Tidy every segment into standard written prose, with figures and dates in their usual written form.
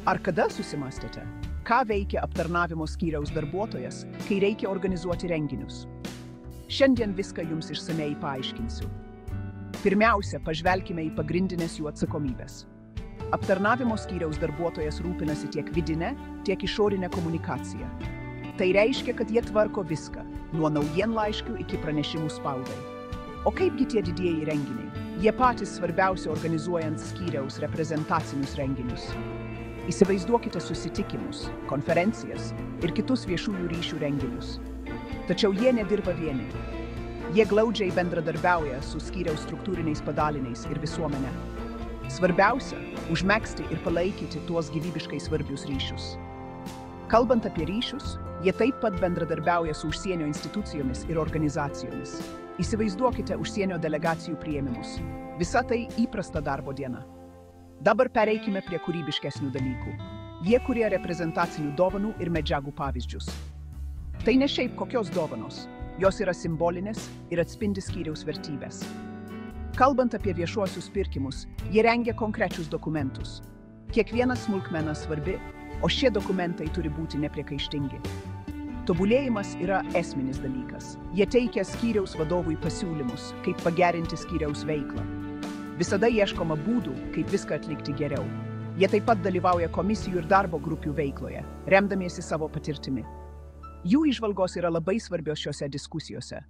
Ar kada susimastėte, ką veikia aptarnavimo skyriaus darbuotojas, kai reikia organizuoti renginius? Šiandien viską jums išsamei paaiškinsiu. Pirmiausia, pažvelkime į pagrindinės jų atsakomybės. Aptarnavimo skyriaus darbuotojas rūpinasi tiek vidinę, tiek išorinę komunikaciją. Tai reiškia, kad jie tvarko viską, nuo naujienlaiškių iki pranešimų spaudai. O kaipgi tie didieji renginiai? Jie patys svarbiausia organizuojant skyriaus reprezentacinius renginius. Įsivaizduokite susitikimus, konferencijas ir kitus viešųjų ryšių renginius. Tačiau jie nedirba vieni. Jie glaudžiai bendradarbiauja su skyriaus struktūriniais padaliniais ir visuomene. Svarbiausia – užmegzti ir palaikyti tuos gyvybiškai svarbius ryšius. Kalbant apie ryšius, jie taip pat bendradarbiauja su užsienio institucijomis ir organizacijomis. Įsivaizduokite užsienio delegacijų priėmimus. Visa tai įprasta darbo diena. Dabar pereikime prie kūrybiškesnių dalykų. Jie kuria reprezentacinių dovanų ir medžiagų pavyzdžius. Tai ne šiaip kokios dovanos. Jos yra simbolinės ir atspindi skyriaus vertybės. Kalbant apie viešuosius pirkimus, jie rengia konkrečius dokumentus. Kiekviena smulkmena svarbi, o šie dokumentai turi būti nepriekaištingi. Tobulėjimas yra esminis dalykas. Jie teikia skyriaus vadovui pasiūlymus, kaip pagerinti skyriaus veiklą. Visada ieškoma būdų, kaip viską atlikti geriau. Jie taip pat dalyvauja komisijų ir darbo grupių veikloje, remdamiesi savo patirtimi. Jų įžvalgos yra labai svarbios šiose diskusijose.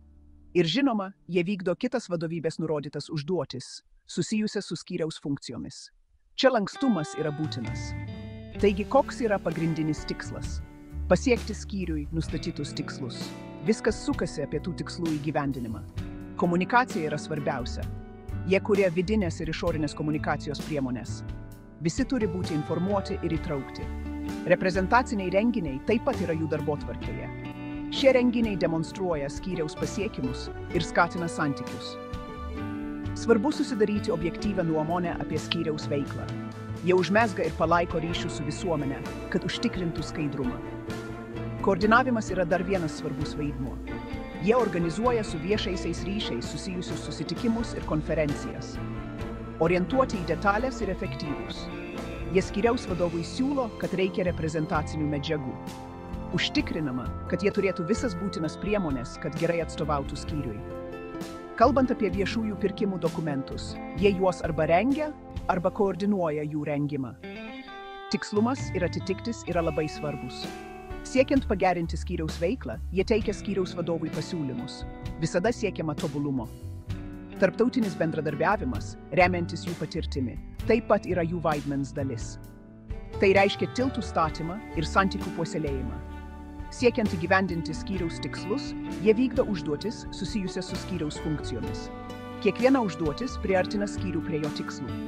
Ir žinoma, jie vykdo kitas vadovybės nurodytas užduotis, susijusias su skyriaus funkcijomis. Čia lankstumas yra būtinas. Taigi, koks yra pagrindinis tikslas? Pasiekti skyriui nustatytus tikslus. Viskas sukasi apie tų tikslų įgyvendinimą. Komunikacija yra svarbiausia. Jie kuria vidinės ir išorinės komunikacijos priemonės. Visi turi būti informuoti ir įtraukti. Reprezentaciniai renginiai taip pat yra jų darbotvarkėje. Šie renginiai demonstruoja skyriaus pasiekimus ir skatina santykius. Svarbu susidaryti objektyvią nuomonę apie skyriaus veiklą. Jie užmezga ir palaiko ryšius su visuomene, kad užtikrintų skaidrumą. Koordinavimas yra dar vienas svarbus vaidmuo. Jie organizuoja su viešaisiais ryšiais susijusius susitikimus ir konferencijas. Orientuoti į detalės ir efektyvūs. Jie skyriaus vadovui siūlo, kad reikia reprezentacinių medžiagų. Užtikrinama, kad jie turėtų visas būtinas priemonės, kad gerai atstovautų skyriui. Kalbant apie viešųjų pirkimų dokumentus, jie juos arba rengia, arba koordinuoja jų rengimą. Tikslumas ir atitiktis yra labai svarbus. Siekiant pagerinti skyriaus veiklą, jie teikia skyriaus vadovui pasiūlymus. Visada siekiama tobulumo. Tarptautinis bendradarbiavimas, remiantis jų patirtimi, taip pat yra jų vaidmens dalis. Tai reiškia tiltų statymą ir santykių puoselėjimą. Siekiant įgyvendinti skyriaus tikslus, jie vykdo užduotis susijusias su skyriaus funkcijomis. Kiekviena užduotis priartina skyrių prie jo tikslų.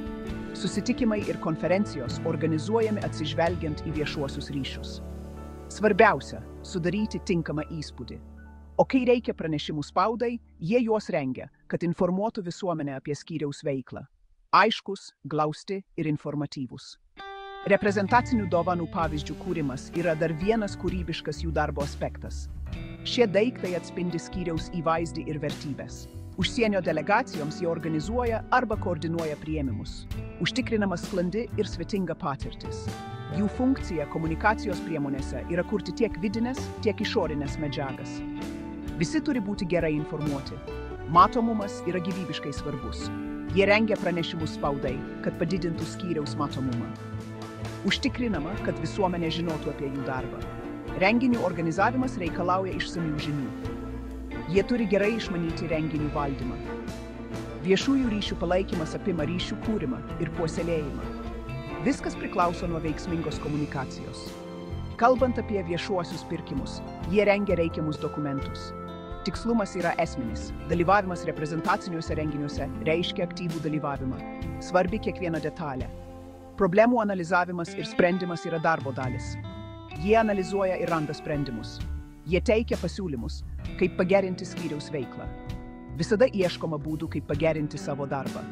Susitikimai ir konferencijos organizuojami atsižvelgiant į viešuosius ryšius. Svarbiausia – sudaryti tinkamą įspūdį. O kai reikia pranešimų spaudai, jie juos rengia, kad informuotų visuomenę apie skyriaus veiklą. Aiškus, glausti ir informatyvūs. Reprezentacinių dovanų pavyzdžių kūrimas yra dar vienas kūrybiškas jų darbo aspektas. Šie daiktai atspindi skyriaus įvaizdį ir vertybės. Užsienio delegacijoms jie organizuoja arba koordinuoja priėmimus. Užtikrinama sklandi ir svetinga patirtis. Jų funkcija komunikacijos priemonėse yra kurti tiek vidinės, tiek išorinės medžiagas. Visi turi būti gerai informuoti. Matomumas yra gyvybiškai svarbus. Jie rengia pranešimus spaudai, kad padidintų skyriaus matomumą. Užtikrinama, kad visuomenė žinotų apie jų darbą. Renginių organizavimas reikalauja išsamių žinių. Jie turi gerai išmanyti renginių valdymą. Viešųjų ryšių palaikymas apima ryšių kūrimą ir puoselėjimą. Viskas priklauso nuo veiksmingos komunikacijos. Kalbant apie viešuosius pirkimus, jie rengia reikiamus dokumentus. Tikslumas yra esminis. Dalyvavimas reprezentaciniuose renginiuose reiškia aktyvų dalyvavimą. Svarbi kiekviena detalė. Problemų analizavimas ir sprendimas yra darbo dalis. Jie analizuoja ir randa sprendimus. Jie teikia pasiūlymus, kaip pagerinti skyriaus veiklą. Visada ieškoma būdų, kaip pagerinti savo darbą.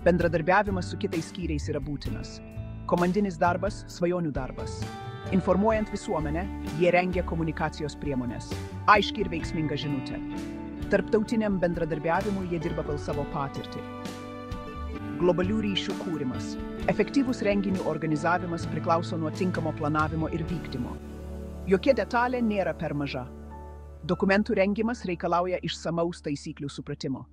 Bendradarbiavimas su kitais skyriais yra būtinas. Komandinis darbas, svajonių darbas. Informuojant visuomenę, jie rengia komunikacijos priemonės. Aiški ir veiksminga žinutė. Tarptautiniam bendradarbiavimui jie dirba pagal savo patirtį. Globalių ryšių kūrimas. Efektyvus renginių organizavimas priklauso nuo tinkamo planavimo ir vykdymo. Jokia detalė nėra per maža. Dokumentų rengimas reikalauja išsamaus taisyklių supratimo.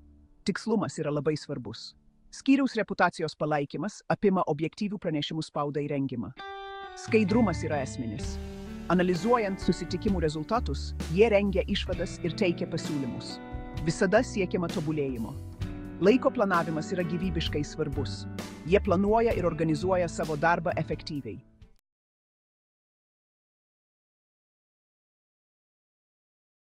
Tikslumas yra labai svarbus. Skyriaus reputacijos palaikymas apima objektyvių pranešimų spaudai rengimą. Skaidrumas yra esminis. Analizuojant susitikimų rezultatus, jie rengia išvadas ir teikia pasiūlymus. Visada siekiama tobulėjimo. Laiko planavimas yra gyvybiškai svarbus. Jie planuoja ir organizuoja savo darbą efektyviai.